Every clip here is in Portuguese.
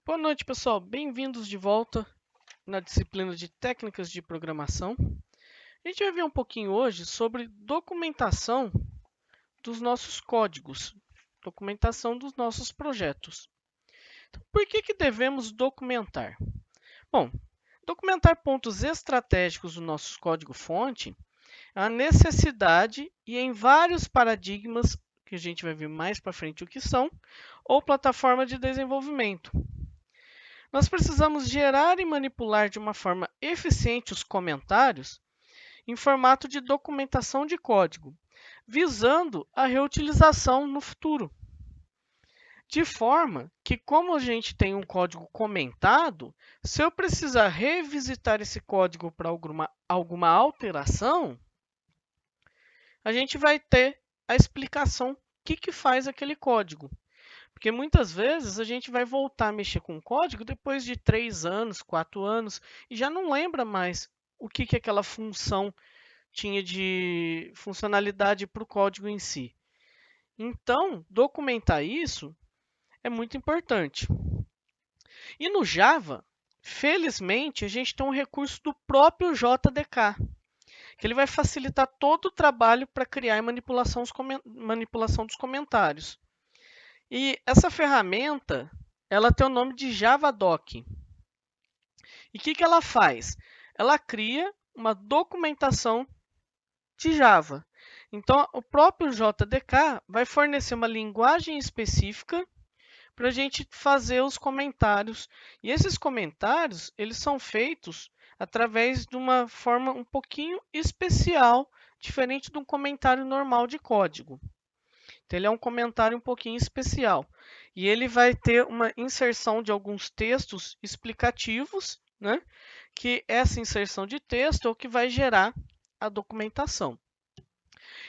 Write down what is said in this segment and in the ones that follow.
Boa noite, pessoal. Bem-vindos de volta na disciplina de Técnicas de Programação. A gente vai ver um pouquinho hoje sobre documentação dos nossos códigos, documentação dos nossos projetos. Então, por que devemos documentar? Bom, documentar pontos estratégicos do nosso código-fonte é uma necessidade e em vários paradigmas, que a gente vai ver mais para frente o que são, ou plataforma de desenvolvimento. Nós precisamos gerar e manipular de uma forma eficiente os comentários em formato de documentação de código, visando a reutilização no futuro. De forma que, como a gente tem um código comentado, se eu precisar revisitar esse código para alguma alteração, a gente vai ter a explicação do que faz aquele código. Porque muitas vezes a gente vai voltar a mexer com o código depois de 3 anos, 4 anos, e já não lembra mais o que aquela função tinha de funcionalidade para o código em si. Então, documentar isso é muito importante. E no Java, felizmente, a gente tem um recurso do próprio JDK, que ele vai facilitar todo o trabalho para criar e manipulação dos comentários. E essa ferramenta, ela tem o nome de Javadoc. E o que ela faz? Ela cria uma documentação de Java. Então, o próprio JDK vai fornecer uma linguagem específica para a gente fazer os comentários. E esses comentários, eles são feitos através de uma forma um pouquinho especial, diferente de um comentário normal de código. Então, ele é um comentário um pouquinho especial. E ele vai ter uma inserção de alguns textos explicativos, né? Que essa inserção de texto é o que vai gerar a documentação.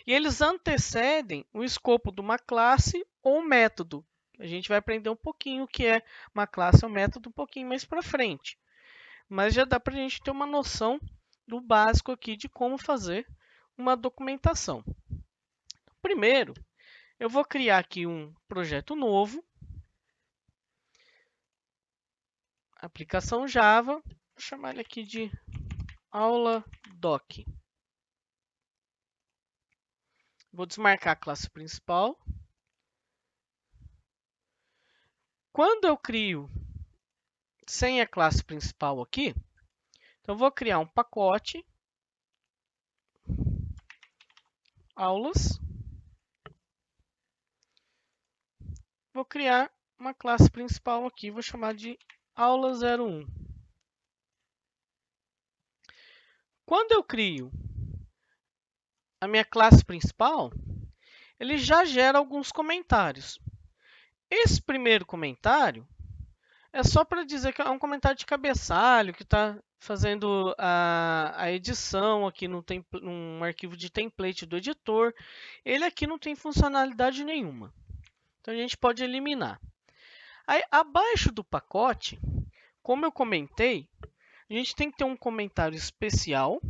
E eles antecedem o escopo de uma classe ou um método. A gente vai aprender um pouquinho o que é uma classe ou um método um pouquinho mais para frente. Mas já dá para a gente ter uma noção do básico aqui de como fazer uma documentação. Primeiro, eu vou criar aqui um projeto novo, aplicação Java, vou chamar ele aqui de aula doc. Vou desmarcar a classe principal. Quando eu crio sem a classe principal aqui, então eu vou criar um pacote, aulas, vou criar uma classe principal aqui, vou chamar de aula 01. Quando eu crio a minha classe principal, ele já gera alguns comentários. Esse primeiro comentário é só para dizer que é um comentário de cabeçalho, que está fazendo a edição aqui num arquivo de template do editor. Ele aqui não tem funcionalidade nenhuma. Então, a gente pode eliminar. Aí, abaixo do pacote, como eu comentei, a gente tem que ter um comentário especial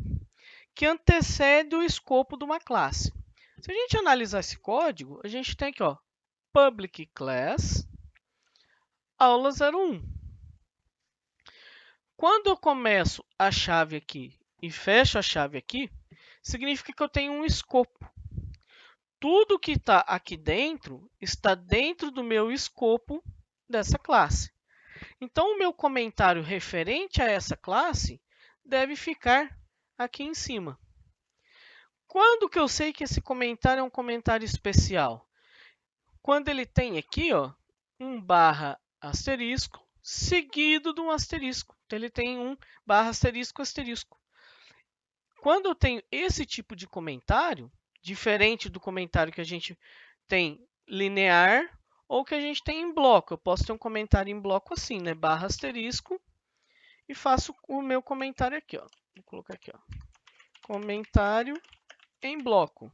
que antecede o escopo de uma classe. Se a gente analisar esse código, a gente tem aqui, ó, public class aula 01. Quando eu começo a chave aqui e fecho a chave aqui, significa que eu tenho um escopo. Tudo que está aqui dentro está dentro do meu escopo dessa classe. Então, o meu comentário referente a essa classe deve ficar aqui em cima. Quando que eu sei que esse comentário é um comentário especial? Quando ele tem aqui, ó, um barra asterisco, seguido de um asterisco. Então, ele tem um barra asterisco, asterisco. Quando eu tenho esse tipo de comentário, diferente do comentário que a gente tem linear ou que a gente tem em bloco. Eu posso ter um comentário em bloco assim, né? Barra asterisco e faço o meu comentário aqui, ó. Vou colocar aqui, ó. Comentário em bloco.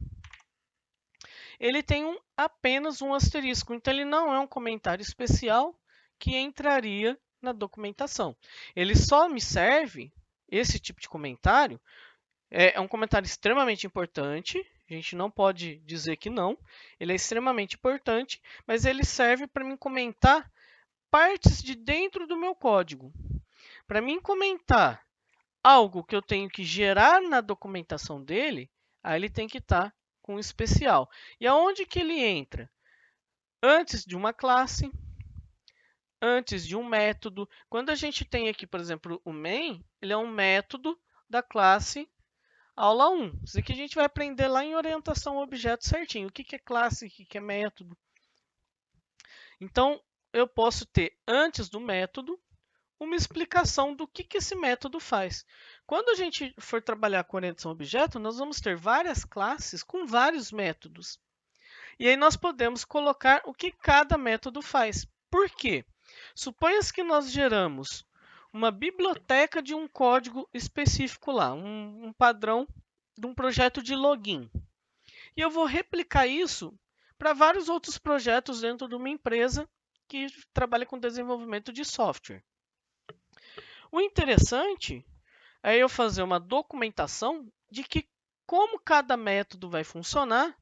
Ele tem apenas um asterisco, então ele não é um comentário especial que entraria na documentação. Ele só me serve, esse tipo de comentário, é um comentário extremamente importante, a gente não pode dizer que não, ele é extremamente importante, mas ele serve para me comentar partes de dentro do meu código. Para mim comentar algo que eu tenho que gerar na documentação dele, aí ele tem que estar com especial. E aonde que ele entra? Antes de uma classe, antes de um método. Quando a gente tem aqui, por exemplo, o main, ele é um método da classe aula 1. Isso aqui a gente vai aprender lá em orientação a objeto certinho. O que é classe, o que é método. Então, eu posso ter, antes do método, uma explicação do que esse método faz. Quando a gente for trabalhar com orientação a objeto, nós vamos ter várias classes com vários métodos. E aí nós podemos colocar o que cada método faz. Por quê? Suponha-se que nós geramos uma biblioteca de um código específico lá, um padrão de um projeto de login. E eu vou replicar isso para vários outros projetos dentro de uma empresa que trabalha com desenvolvimento de software. O interessante é eu fazer uma documentação de que como cada método vai funcionar,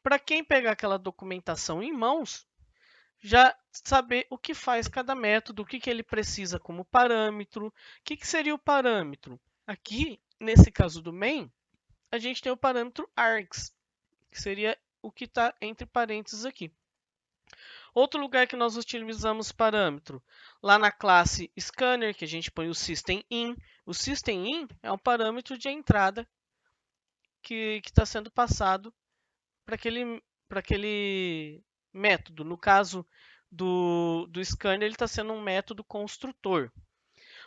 para quem pegar aquela documentação em mãos, já saber o que faz cada método, o que ele precisa como parâmetro. O que seria o parâmetro? Aqui, nesse caso do main, a gente tem o parâmetro args, que seria o que está entre parênteses aqui. Outro lugar que nós utilizamos parâmetro, lá na classe scanner, que a gente põe o system_in. O system_in é um parâmetro de entrada que está sendo passado para aquele método. No caso do scanner, ele está sendo um método construtor.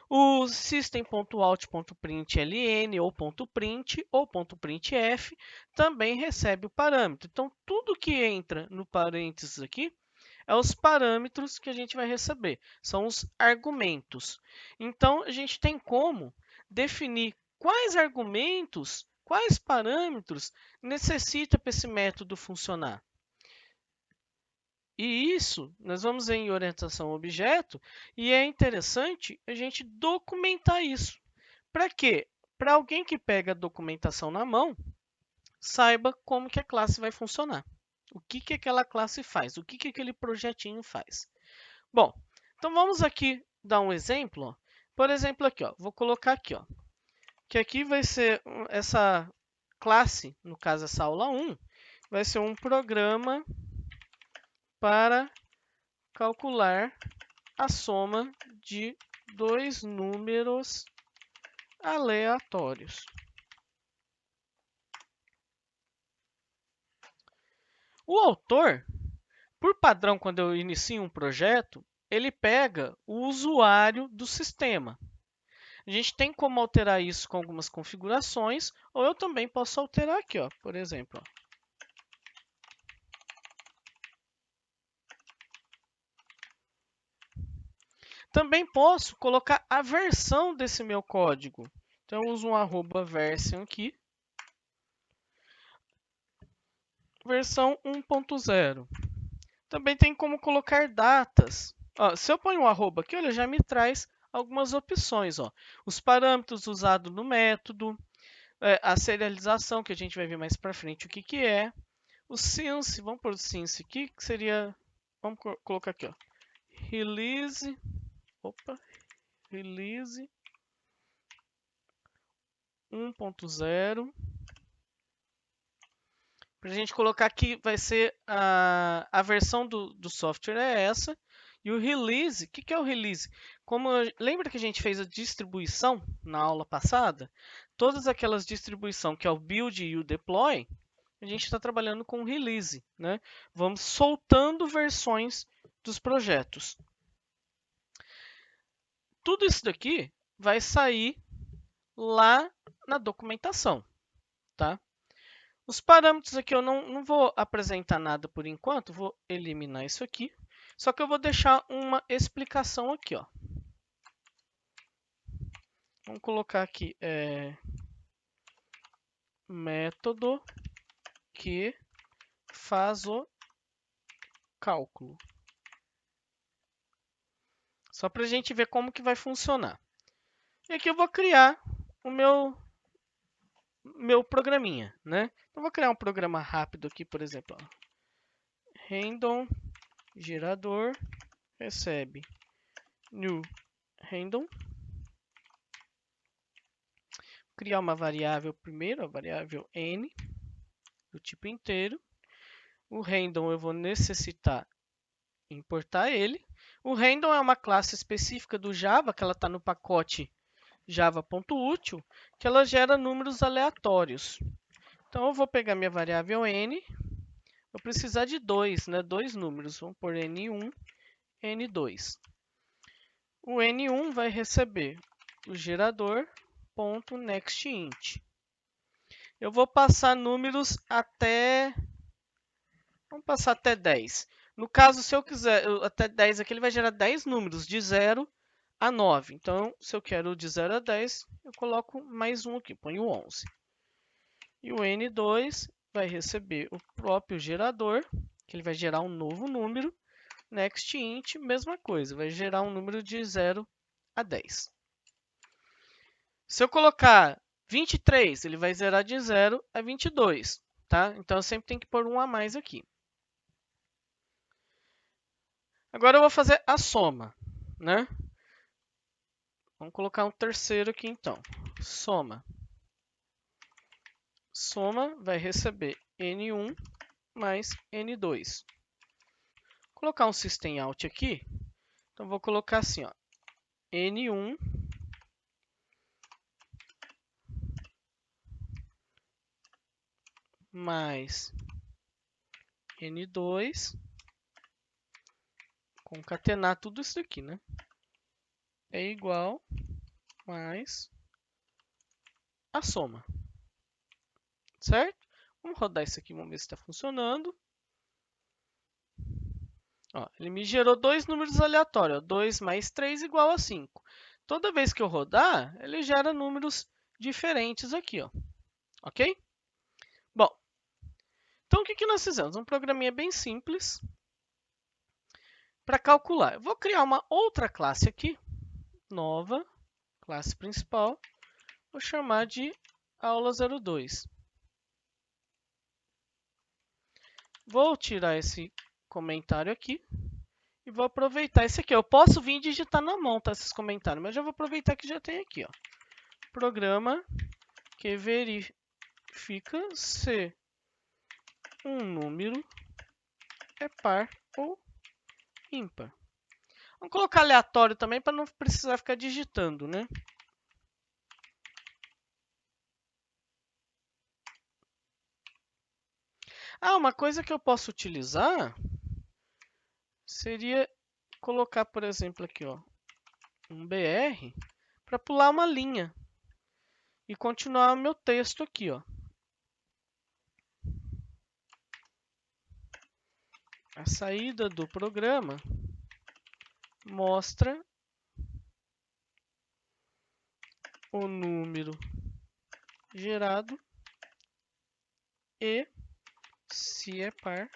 O system.out.println ou .print ou .printf também recebe o parâmetro. Então, tudo que entra no parênteses aqui é os parâmetros que a gente vai receber, são os argumentos. Então, a gente tem como definir quais argumentos, quais parâmetros necessita para esse método funcionar. E isso, nós vamos ver em orientação ao objeto, e é interessante a gente documentar isso. Para quê? Para alguém que pega a documentação na mão, saiba como que a classe vai funcionar. O que aquela classe faz, o que aquele projetinho faz. Bom, então vamos aqui dar um exemplo. Ó. Por exemplo, aqui, ó, vou colocar aqui, ó, que aqui vai ser essa classe, no caso essa aula 1, vai ser um programa para calcular a soma de dois números aleatórios. O autor, por padrão, quando eu inicio um projeto, ele pega o usuário do sistema. A gente tem como alterar isso com algumas configurações, ou eu também posso alterar aqui, ó, por exemplo. Ó. Também posso colocar a versão desse meu código. Então, eu uso um @version aqui. Versão 1.0. Também tem como colocar datas. Ó, se eu ponho um arroba aqui, olha, já me traz algumas opções. Ó. Os parâmetros usados no método, a serialização, que a gente vai ver mais para frente o que é. O since, vamos pôr o since aqui, que seria, vamos colocar aqui, ó, release 1.0. Para a gente colocar aqui, vai ser a versão do software é essa. E o release, o que é o release? Lembra que a gente fez a distribuição na aula passada? Todas aquelas distribuições que é o build e o deploy, a gente está trabalhando com release. Né? Vamos soltando versões dos projetos. Tudo isso daqui vai sair lá na documentação. Tá? Os parâmetros aqui eu não vou apresentar nada por enquanto, vou eliminar isso aqui. Só que eu vou deixar uma explicação aqui. Ó. Vamos colocar aqui método que faz o cálculo. Só para a gente ver como que vai funcionar. E aqui eu vou criar o meu programinha. Né? Eu vou criar um programa rápido aqui, por exemplo. Ó. Random gerador recebe new random. Criar uma variável primeiro, a variável n, do tipo inteiro. O random eu vou necessitar importar ele. O random é uma classe específica do Java, que ela está no pacote java.util, que ela gera números aleatórios. Então eu vou pegar minha variável n, vou precisar de dois números, vamos por n1, n2. O n1 vai receber o gerador .nextInt. Eu vou passar números até... Vamos passar até 10. No caso, se eu quiser até 10 aqui, ele vai gerar 10 números, de 0 a 9. Então, se eu quero de 0 a 10, eu coloco mais um aqui, ponho 11. E o N2 vai receber o próprio gerador, que ele vai gerar um novo número. NextInt, mesma coisa, vai gerar um número de 0 a 10. Se eu colocar 23, ele vai zerar de 0 a 22, tá? Então, eu sempre tenho que pôr um a mais aqui. Agora eu vou fazer a soma, né? Vamos colocar um terceiro aqui, então. Soma. Soma vai receber N1 mais N2. Vou colocar um system out aqui. Então, vou colocar assim, ó, N1 mais N2, concatenar tudo isso aqui, né? É igual mais a soma, certo? Vamos rodar isso aqui, vamos ver se está funcionando. Ó, ele me gerou dois números aleatórios, ó, 2 mais 3 igual a 5. Toda vez que eu rodar, ele gera números diferentes aqui, ó. Ok? Bom, então o que nós fizemos? Um programinha bem simples para calcular. Eu vou criar uma outra classe aqui, nova, classe principal. Vou chamar de aula02. Vou tirar esse comentário aqui e vou aproveitar esse aqui. Eu posso vir digitar na mão, tá, esses comentários, mas já vou aproveitar que já tem aqui, ó. Programa que verifica se um número é par ou ímpar. Vamos colocar aleatório também para não precisar ficar digitando, né? Ah, uma coisa que eu posso utilizar seria colocar, por exemplo, aqui, ó, um BR para pular uma linha e continuar o meu texto aqui, ó. A saída do programa mostra o número gerado e se é par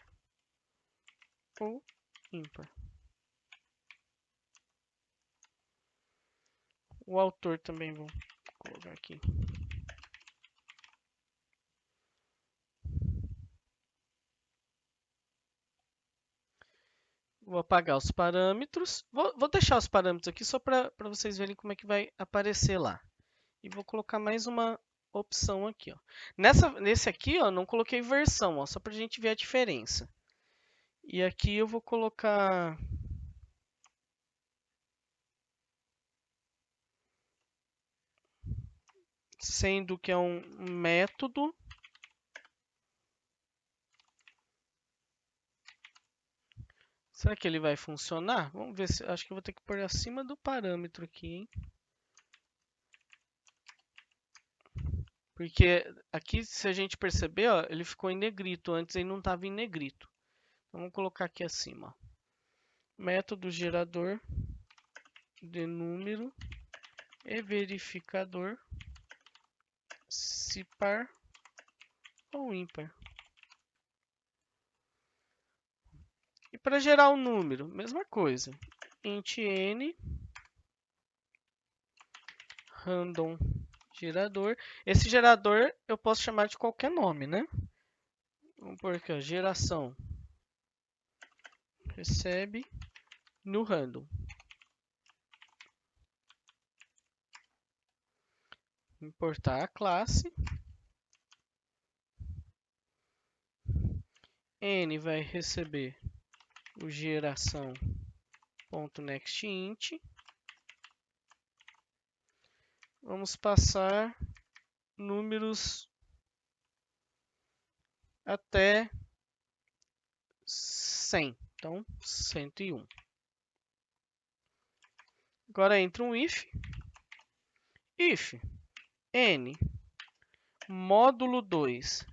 ou ímpar. O autor também vou colocar aqui. Vou apagar os parâmetros. Vou deixar os parâmetros aqui só para vocês verem como é que vai aparecer lá. E vou colocar mais uma opção aqui, ó. Nesse aqui, ó, não coloquei versão, ó, só para a gente ver a diferença. E aqui eu vou colocar... Sendo que é um método. Será que ele vai funcionar? Vamos ver se... Acho que eu vou ter que pôr acima do parâmetro aqui, hein? Porque aqui, se a gente perceber, ó, ele ficou em negrito. Antes ele não estava em negrito. Então, vamos colocar aqui acima. Ó. Método gerador de número e verificador se par ou ímpar. E para gerar um número, mesma coisa. Int n random gerador. Esse gerador eu posso chamar de qualquer nome, né? Vamos pôr aqui, ó, geração. Recebe no random. Importar a classe. N vai receber o geração.nextInt. Vamos passar números até 100. Então, 101. Agora entra um if. If n módulo 2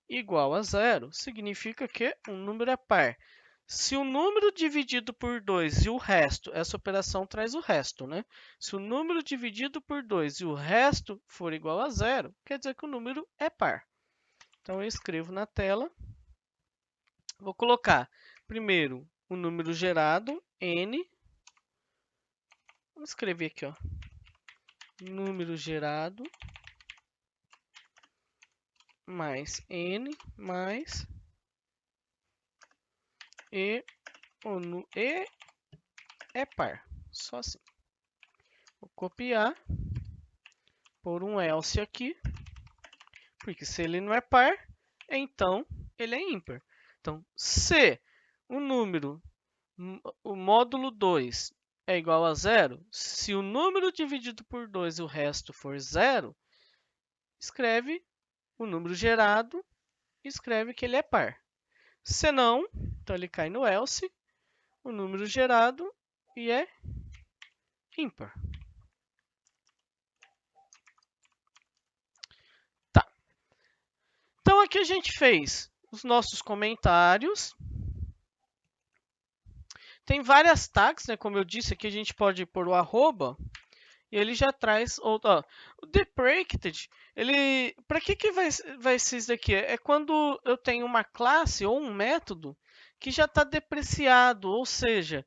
igual a 0, significa que um número é par. Se o número dividido por 2 e o resto, essa operação traz o resto, né? Se o número dividido por 2 e o resto for igual a 0, quer dizer que o número é par. Então, eu escrevo na tela. Vou colocar primeiro o número gerado, n. Vamos escrever aqui, ó. Número gerado mais n mais e é par. Só assim. Vou copiar, pôr um else aqui, porque se ele não é par, então ele é ímpar. Então, se o número, o módulo 2 é igual a 0, se o número dividido por 2 e o resto for 0, escreve o número gerado e escreve que ele é par. Se não, então ele cai no else, o número gerado e é ímpar. Tá. Então aqui a gente fez os nossos comentários. Tem várias tags, né? Como eu disse, aqui a gente pode pôr o arroba e ele já traz outra. O deprecated, ele, para que vai ser isso daqui? É quando eu tenho uma classe ou um método que já está depreciado, ou seja,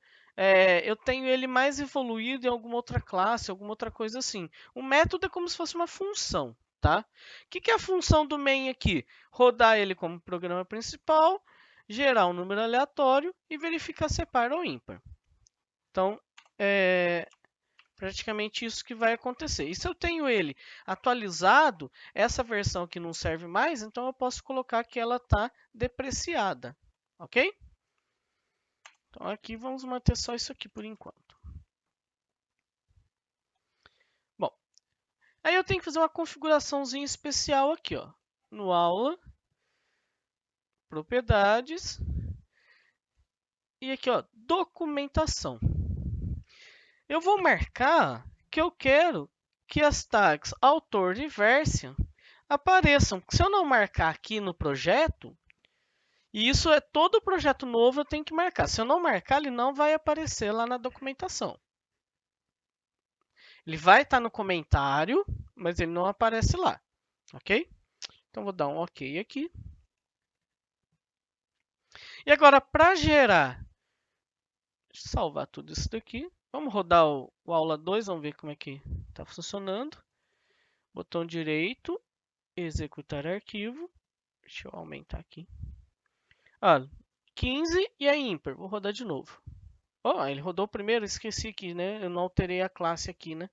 eu tenho ele mais evoluído em alguma outra classe, alguma outra coisa assim. O método é como se fosse uma função, tá? O que é a função do main aqui? Rodar ele como programa principal, gerar um número aleatório e verificar se é par ou ímpar. Então, praticamente isso que vai acontecer. E se eu tenho ele atualizado, essa versão aqui não serve mais, então eu posso colocar que ela está depreciada, ok? Então aqui vamos manter só isso aqui por enquanto. Bom, aí eu tenho que fazer uma configuraçãozinha especial aqui, ó, no aula, propriedades, e aqui, ó, documentação. Eu vou marcar que eu quero que as tags autor e version apareçam. Se eu não marcar aqui no projeto, e isso é todo projeto novo, eu tenho que marcar. Se eu não marcar, ele não vai aparecer lá na documentação. Ele vai estar no comentário, mas ele não aparece lá, ok? Então, vou dar um ok aqui. E agora, para gerar, deixa eu salvar tudo isso daqui. Vamos rodar o aula 2, vamos ver como é que está funcionando. Botão direito, executar arquivo. Deixa eu aumentar aqui. 15 e é ímpar. Vou rodar de novo. Ele rodou primeiro, esqueci aqui, né? Eu não alterei a classe aqui, né?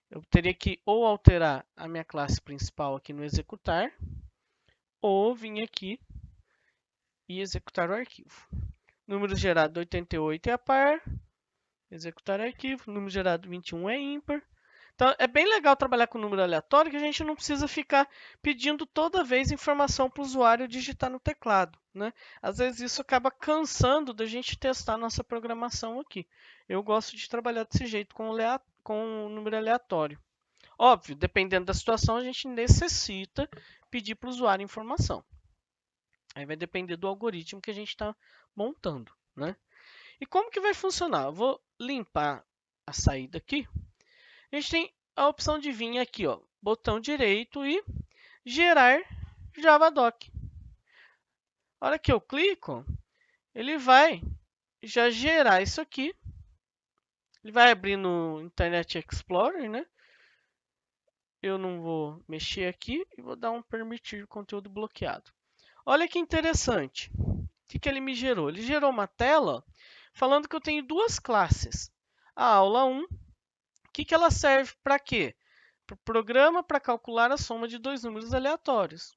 Eu teria que ou alterar a minha classe principal aqui no executar, ou vir aqui e executar o arquivo. Número gerado 88 é a par, executar arquivo. Número gerado 21 é ímpar. Então, é bem legal trabalhar com número aleatório, que a gente não precisa ficar pedindo toda vez informação para o usuário digitar no teclado, né? Às vezes isso acaba cansando da gente testar nossa programação aqui. Eu gosto de trabalhar desse jeito com número aleatório. Óbvio, dependendo da situação, a gente necessita pedir para o usuário informação. Aí vai depender do algoritmo que a gente está montando, né? E como que vai funcionar? Eu vou limpar a saída aqui. A gente tem a opção de vir aqui, ó, botão direito e gerar Javadoc. A hora que eu clico, ele vai já gerar isso aqui. Ele vai abrir no Internet Explorer, né? Eu não vou mexer aqui e vou dar um permitir conteúdo bloqueado. Olha que interessante. O que ele me gerou? Ele gerou uma tela falando que eu tenho duas classes. A aula 1, que ela serve para quê? Programa para calcular a soma de dois números aleatórios.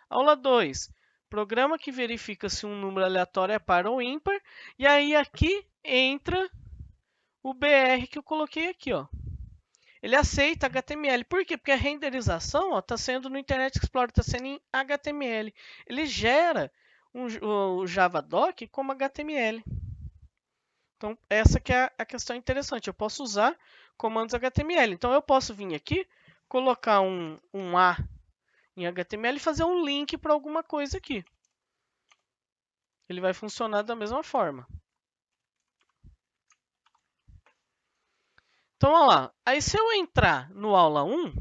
Aula 2, programa que verifica se um número aleatório é par ou ímpar. E aí aqui entra o BR que eu coloquei aqui, ó. Ele aceita HTML. Por quê? Porque a renderização está sendo no Internet Explorer, está sendo em HTML. Ele gera o Javadoc como HTML. Então, essa que é a questão interessante. Eu posso usar comandos HTML. Então, eu posso vir aqui, colocar um A em HTML e fazer um link para alguma coisa aqui. Ele vai funcionar da mesma forma. Então, olha lá. Aí, se eu entrar no aula 1,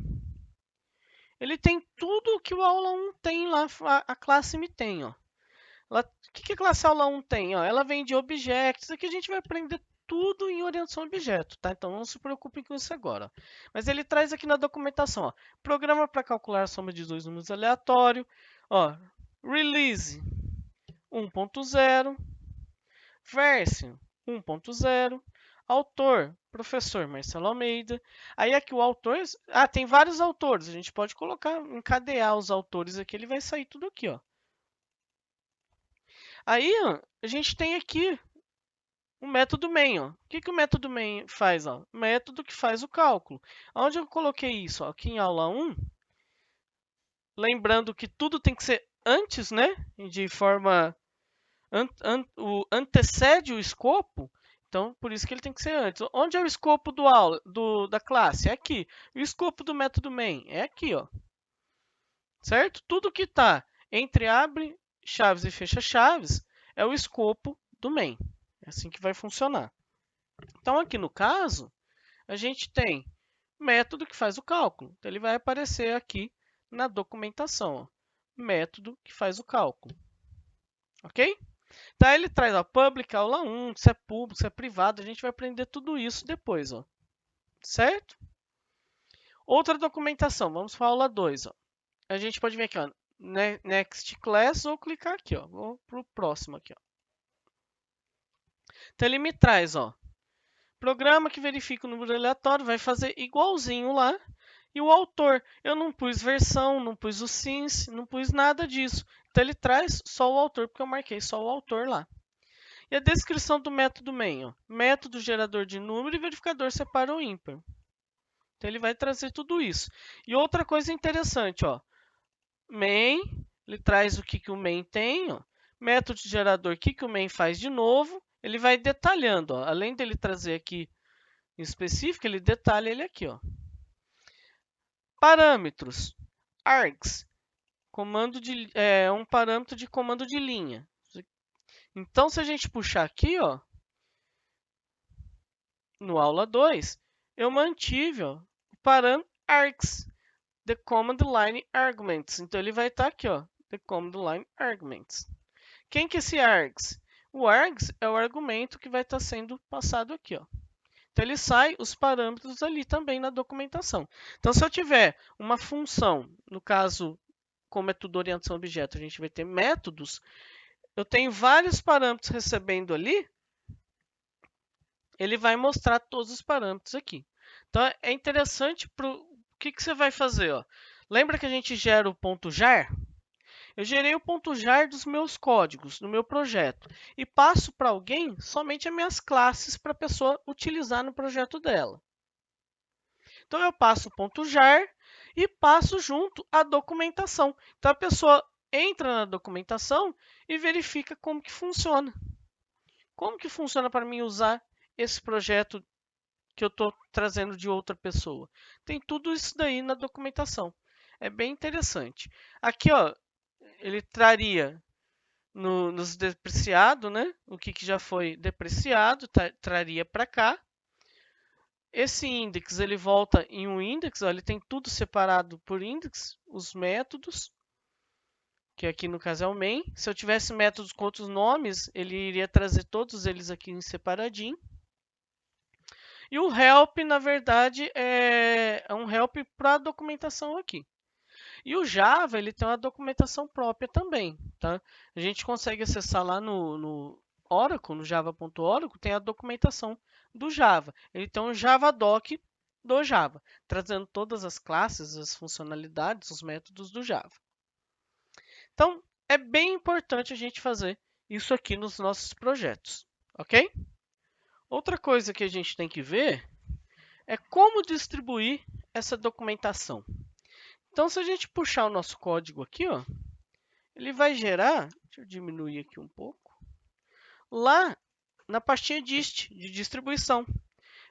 ele tem tudo que o aula 1 tem lá, a classe me tem. Ó. O que a classe aula 1 tem? Ó, ela vem de objetos. Aqui a gente vai aprender tudo em orientação a objeto, tá? Então não se preocupem com isso agora. Mas ele traz aqui na documentação, ó, programa para calcular a soma de dois números aleatórios, ó, release 1.0, version 1.0, autor, professor Marcelo Almeida. Aí aqui o autor, tem vários autores, a gente pode colocar, encadear os autores aqui, ele vai sair tudo aqui, ó. Aí ó, a gente tem aqui o método main. Ó. O que o método main faz? Ó? O método que faz o cálculo. Onde eu coloquei isso? Ó? Aqui em aula 1. Lembrando que tudo tem que ser antes, né? De forma... antecede o escopo. Então, por isso que ele tem que ser antes. Onde é o escopo da classe? É aqui. O escopo do método main é aqui. Ó. Certo? Tudo que está entre abre chaves e fecha chaves é o escopo do main. É assim que vai funcionar. Então, aqui no caso, a gente tem método que faz o cálculo. Então, ele vai aparecer aqui na documentação. Ó, método que faz o cálculo. Ok? Então, ele traz a public, aula 1, se é público, se é privado. A gente vai aprender tudo isso depois. Ó, certo? Outra documentação. Vamos para a aula 2. Ó. A gente pode vir aqui, ó, Next Class, ou clicar aqui. Ó. Vou para o próximo aqui. Ó. Então, ele me traz, ó, programa que verifica o número aleatório, vai fazer igualzinho lá. E o autor, eu não pus versão, não pus o since, não pus nada disso. Então ele traz só o autor, porque eu marquei só o autor lá. E a descrição do método main, ó, método gerador de número e verificador separa ou ímpar. Então ele vai trazer tudo isso. E outra coisa interessante, ó, main, ele traz o que o main tem, ó, método gerador, o que o main faz de novo. Ele vai detalhando, ó. Além dele trazer aqui em específico, ele detalha ele aqui. Ó. Parâmetros. Args. Um parâmetro de comando de linha. Então, se a gente puxar aqui, ó, no aula 2, eu mantive ó, o parâmetro args, the command line arguments. Então, ele vai estar aqui, ó, the command line arguments. Quem que é esse args? O args é o argumento que vai estar sendo passado aqui, ó. Então, ele sai os parâmetros ali também na documentação. Então, se eu tiver uma função, no caso, como é tudo orientação a objeto, a gente vai ter métodos, eu tenho vários parâmetros recebendo ali, ele vai mostrar todos os parâmetros aqui. Então, é interessante para o que você vai fazer. Ó. Lembra que a gente gera o ponto jar? Eu gerei o ponto jar dos meus códigos, no meu projeto, e passo para alguém somente as minhas classes para a pessoa utilizar no projeto dela. Então, eu passo o ponto jar e passo junto a documentação. Então, a pessoa entra na documentação e verifica como que funciona. Como que funciona para mim usar esse projeto que eu estou trazendo de outra pessoa? Tem tudo isso daí na documentação. É bem interessante. Aqui, ó, ele traria nos depreciado, né? O que já foi depreciado, traria para cá. Esse index, ele volta em um index, ó, ele tem tudo separado por index, os métodos, que aqui no caso é o main. Se eu tivesse métodos com outros nomes, ele iria trazer todos eles aqui em separadinho. E o help, na verdade, é um help para a documentação aqui. E o Java, ele tem uma documentação própria também, tá? A gente consegue acessar lá no Oracle, no java.oracle, tem a documentação do Java. Ele tem um Javadoc do Java, trazendo todas as classes, as funcionalidades, os métodos do Java. Então, é bem importante a gente fazer isso aqui nos nossos projetos, ok? Outra coisa que a gente tem que ver é como distribuir essa documentação. Então, se a gente puxar o nosso código aqui, ó, ele vai gerar, deixa eu diminuir aqui um pouco, lá na pastinha dist, de distribuição.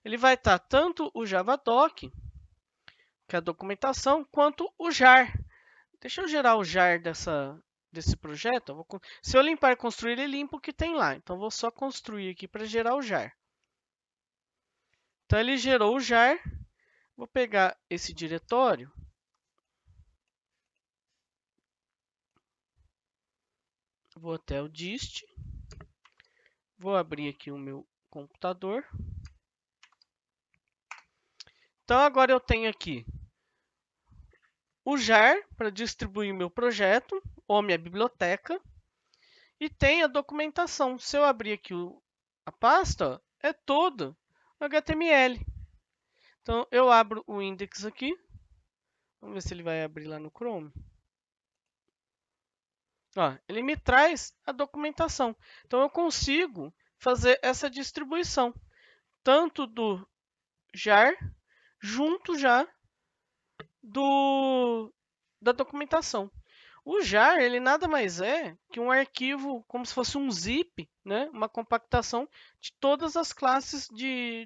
Ele vai estar tanto o Javadoc, que é a documentação, quanto o jar. Deixa eu gerar o jar desse projeto. Se eu limpar e construir, ele limpa o que tem lá. Então, vou só construir aqui para gerar o jar. Então, ele gerou o jar. Vou pegar esse diretório. Vou até o dist. Vou abrir aqui o meu computador. Então, agora eu tenho aqui o jar para distribuir meu projeto ou minha biblioteca. E tem a documentação. Se eu abrir aqui a pasta, é todo HTML. Então, eu abro o index aqui. Vamos ver se ele vai abrir lá no Chrome. Ó, ele me traz a documentação. Então, eu consigo fazer essa distribuição, tanto do jar, junto já da documentação. O jar, ele nada mais é que um arquivo, como se fosse um zip, né? Uma compactação de todas as classes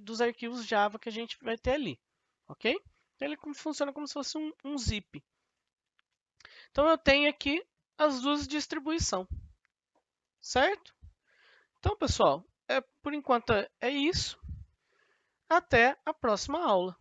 dos arquivos Java que a gente vai ter ali, ok? Então, ele funciona como se fosse um zip. Então, eu tenho aqui as duas distribuições, certo? Então, pessoal, por enquanto é isso. Até a próxima aula.